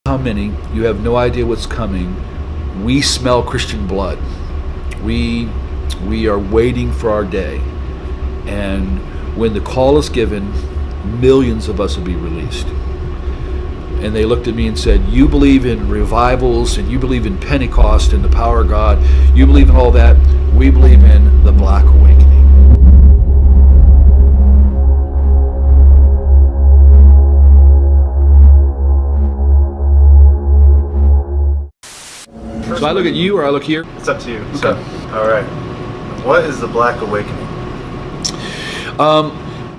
how many, you have no idea what's coming. We smell Christian blood. We are waiting for our day. And when the call is given, millions of us will be released. And they looked at me and said, you believe in revivals and you believe in Pentecost and the power of God. You believe in all that. We believe in the Black Awakening. So I look at you or I look here? It's up to you. Okay. So, all right. What is the Black Awakening?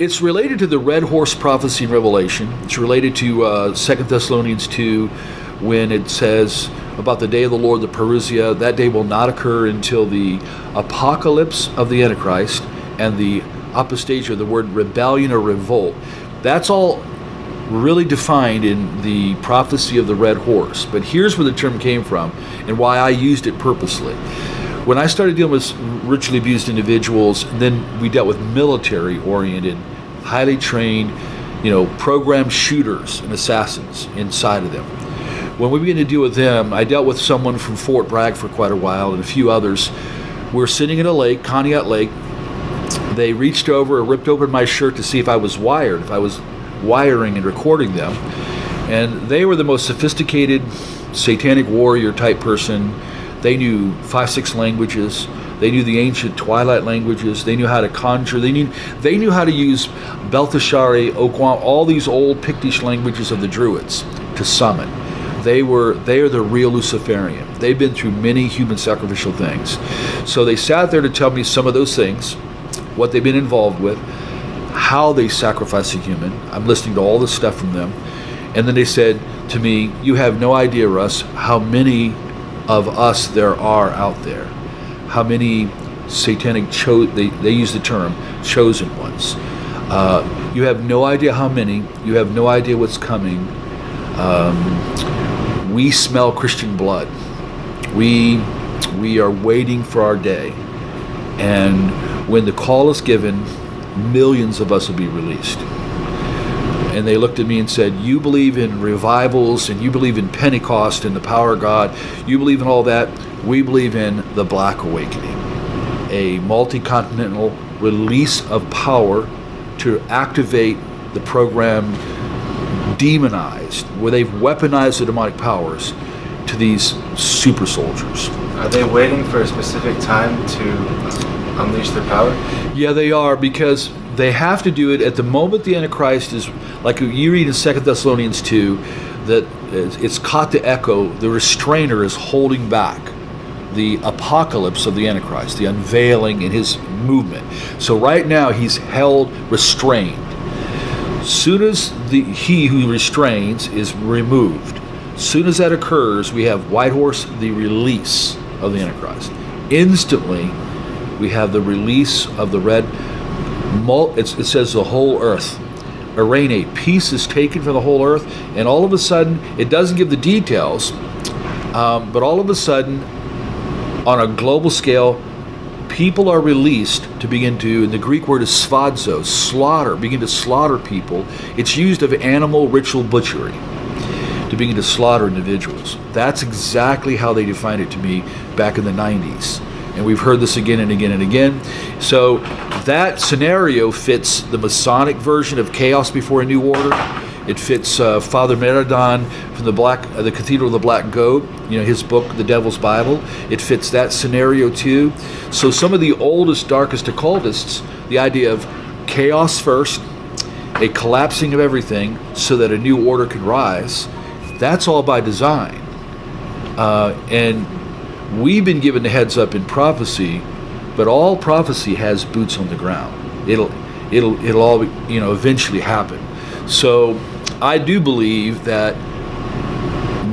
It's related to the red horse prophecy in Revelation. It's related to 2 Thessalonians 2 when it says about the day of the Lord, the parousia. That day will not occur until the apocalypse of the Antichrist and the apostasia, the word rebellion or revolt. That's all really defined in the prophecy of the red horse. But here's where the term came from and why I used it purposely. When I started dealing with ritually abused individuals, then we dealt with military-oriented, highly trained, programmed shooters and assassins inside of them. When we began to deal with them, I dealt with someone from Fort Bragg for quite a while and a few others. We were sitting in a lake, Conneaut Lake. They reached over and ripped open my shirt to see if I was wired, if I was wiring and recording them. And they were the most sophisticated satanic warrior type person. They knew 5-6 languages. They knew the ancient twilight languages. They knew how to conjure. They knew how to use Belteshazzar, Okwam, all these old Pictish languages of the Druids to summon. They are the real Luciferian. They've been through many human sacrificial things. So they sat there to tell me some of those things, what they've been involved with, how they sacrifice a human. I'm listening to all this stuff from them. And then they said to me, you have no idea, Russ, how many of us there are out there. How many satanic, they use the term, chosen ones. You have no idea how many. You have no idea what's coming. We smell Christian blood. We are waiting for our day. And when the call is given, millions of us will be released. And they looked at me and said, you believe in revivals and you believe in Pentecost and the power of God. You believe in all that. We believe in the Black Awakening, a multi-continental release of power to activate the program demonized, where they've weaponized the demonic powers to these super soldiers. Are they waiting for a specific time to unleash their power? Yeah, they are, because they have to do it at the moment the Antichrist is, like you read in 2 Thessalonians 2, that it's caught the echo, the restrainer is holding back the apocalypse of the Antichrist, the unveiling in his movement. So right now he's held restrained. Soon as he who restrains is removed, soon as that occurs, we have White Horse, the release of the Antichrist. Instantly, we have the release of the red. It says the whole earth. Aranate, peace is taken from the whole earth, and all of a sudden, it doesn't give the details, but all of a sudden, on a global scale, people are released to begin to, and the Greek word is svadzo, slaughter, begin to slaughter people. It's used of animal ritual butchery to begin to slaughter individuals. That's exactly how they defined it to me back in the 90s. And we've heard this again and again and again. So that scenario fits the Masonic version of Chaos Before a New Order. It fits Father Meradon from the Cathedral of the Black Goat, his book, The Devil's Bible. It fits that scenario too. So some of the oldest, darkest occultists, the idea of chaos first, a collapsing of everything so that a new order can rise, that's all by design. And we've been given the heads up in prophecy, but all prophecy has boots on the ground. It'll all eventually happen. So I do believe that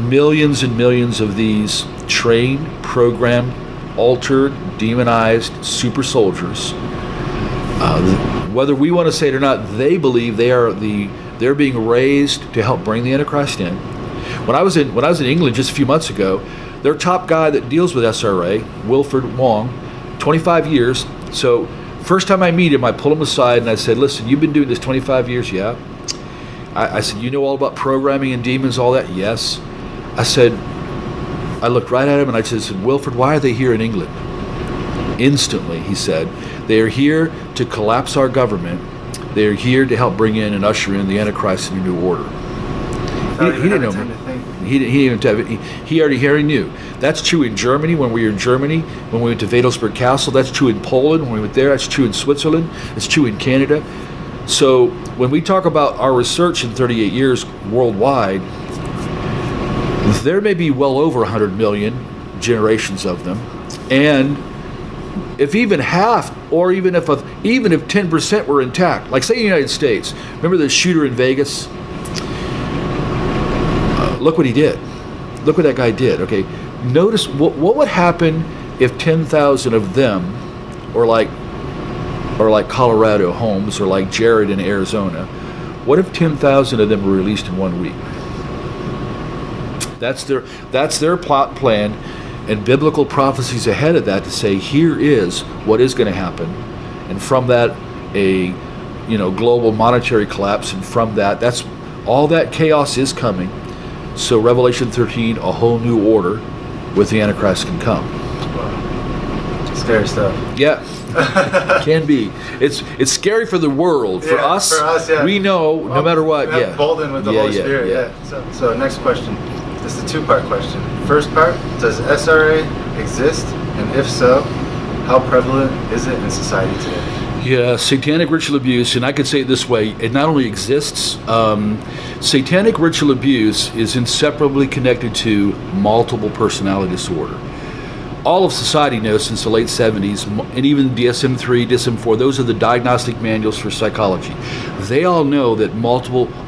millions and millions of these trained, programmed, altered, demonized super soldiers, whether we want to say it or not, they believe they're being raised to help bring the Antichrist in. When I was in England just a few months ago, their top guy that deals with SRA, Wilfred Wong, 25 years. So first time I meet him, I pull him aside and I said, listen, you've been doing this 25 years? Yeah. I said, you know all about programming and demons, all that? Yes. I looked right at him and I said, Wilfred, why are they here in England? Instantly, he said, they are here to collapse our government. They are here to help bring in and usher in the Antichrist and a new order. He didn't know. He already knew. That's true in Germany when we were in Germany, when we went to Wadelsburg Castle. That's true in Poland when we went there. That's true in Switzerland. It's true in Canada. So when we talk about our research in 38 years worldwide, there may be well over 100 million generations of them, and if even half, or even if 10% were intact, like say the United States, remember the shooter in Vegas? Look what he did. Look what that guy did. Okay, notice what would happen if 10,000 of them, or like Colorado Holmes, or like Jared in Arizona, what if 10,000 of them were released in 1 week? That's their plot plan, and biblical prophecies ahead of that to say here is what is going to happen, and from that a global monetary collapse, and from that's all that chaos is coming. So Revelation 13, a whole new order with the Antichrist can come. Wow. Scary stuff. Yeah. Can be. It's scary for the world. For us, yeah. We know no matter what. Yeah. Emboldened with the Holy Spirit. Yeah. So next question. This is a two-part question. First part: does SRA exist, and if so, how prevalent is it in society today? Yeah, satanic ritual abuse, and I could say it this way: it not only exists. Satanic ritual abuse is inseparably connected to multiple personality disorder. All of society knows since the late 70s, and even DSM-3, DSM-4, those are the diagnostic manuals for psychology. They all know that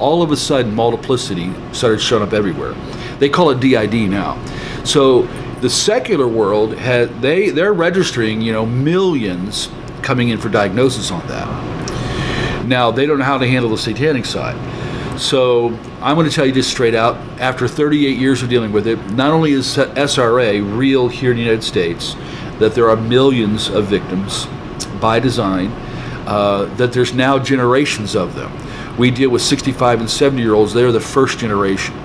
all of a sudden, multiplicity started showing up everywhere. They call it DID now. So the secular world, they're registering, millions coming in for diagnosis on that. Now, they don't know how to handle the satanic side. So I'm going to tell you just straight out, after 38 years of dealing with it, not only is SRA real here in the United States, that there are millions of victims by design, that there's now generations of them. We deal with 65 and 70-year-olds. They're the first generation.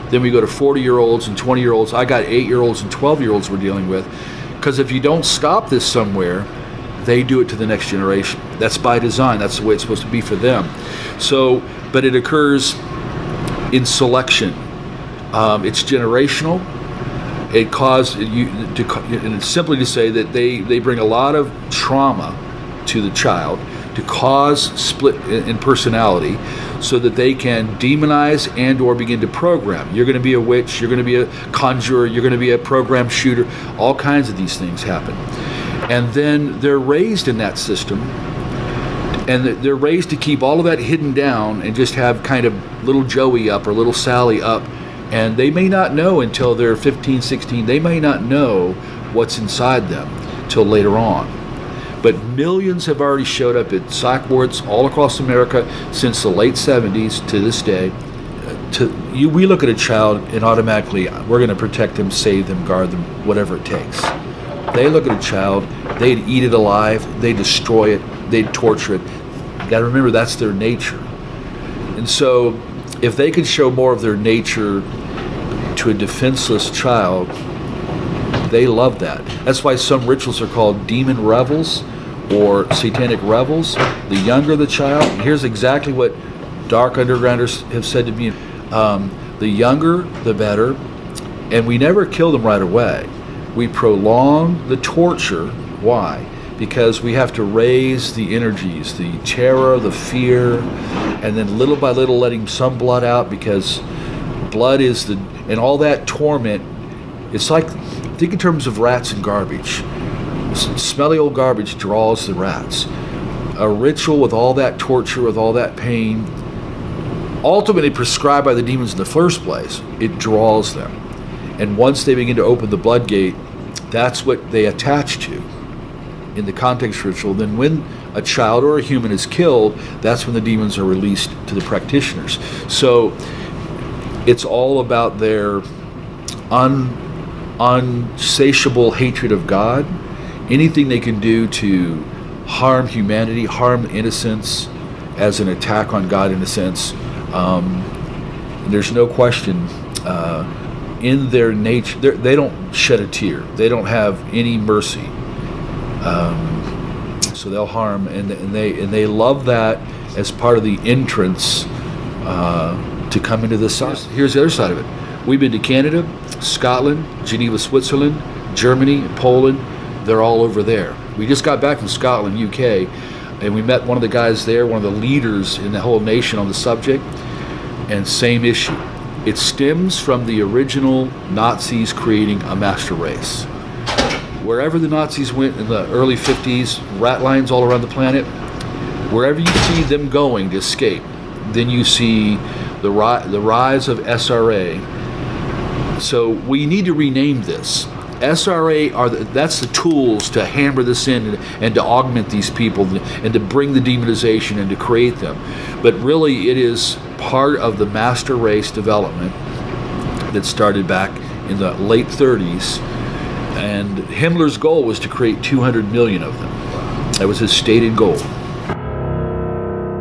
Then we go to 40-year-olds and 20-year-olds. I got 8-year-olds and 12-year-olds we're dealing with. Because if you don't stop this somewhere, they do it to the next generation. That's by design. That's the way it's supposed to be for them. So, but it occurs in selection. It's generational. It and it's simply to say that they bring a lot of trauma to the child to cause split in personality, so that they can demonize and or begin to program. You're going to be a witch. You're going to be a conjurer. You're going to be a program shooter. All kinds of these things happen. And then they're raised in that system, and they're raised to keep all of that hidden down and just have kind of little Joey up or little Sally up, and they may not know until they're 15, 16, they may not know what's inside them till later on. But millions have already showed up at psych wards all across America since the late 70s to this day. We look at a child and automatically we're going to protect them, save them, guard them, whatever it takes. They look at a child, they'd eat it alive, they'd destroy it, they'd torture it. You got to remember, that's their nature. And so if they could show more of their nature to a defenseless child, they love that. That's why some rituals are called demon revels or satanic revels. The younger the child, and here's exactly what dark undergrounders have said to me, the younger the better, and we never kill them right away. We prolong the torture. Why? Because we have to raise the energies, the terror, the fear, and then little by little letting some blood out, because blood is and all that torment, it's like, think in terms of rats and garbage. Smelly old garbage draws the rats. A ritual with all that torture, with all that pain, ultimately prescribed by the demons in the first place, it draws them. And once they begin to open the blood gate, that's what they attach to in the context ritual. Then when a child or a human is killed, that's when the demons are released to the practitioners. So it's all about their unsatiable hatred of God, anything they can do to harm humanity, harm innocence, as an attack on God in a sense. There's no question in their nature, they don't shed a tear. They don't have any mercy. So they'll harm, and they love that as part of the entrance to come into the side. Here's the other side of it. We've been to Canada, Scotland, Geneva, Switzerland, Germany, Poland. They're all over there. We just got back from Scotland, UK, and we met one of the guys there, one of the leaders in the whole nation on the subject, and same issue. It stems from the original Nazis creating a master race. Wherever the Nazis went in the early 50s, rat lines all around the planet, wherever you see them going to escape, then you see the rise of SRA. So we need to rename this. SRA that's the tools to hammer this in and to augment these people and to bring the demonization and to create them. But really it is part of the master race development that started back in the late 30s. And Himmler's goal was to create 200 million of them. That was his stated goal.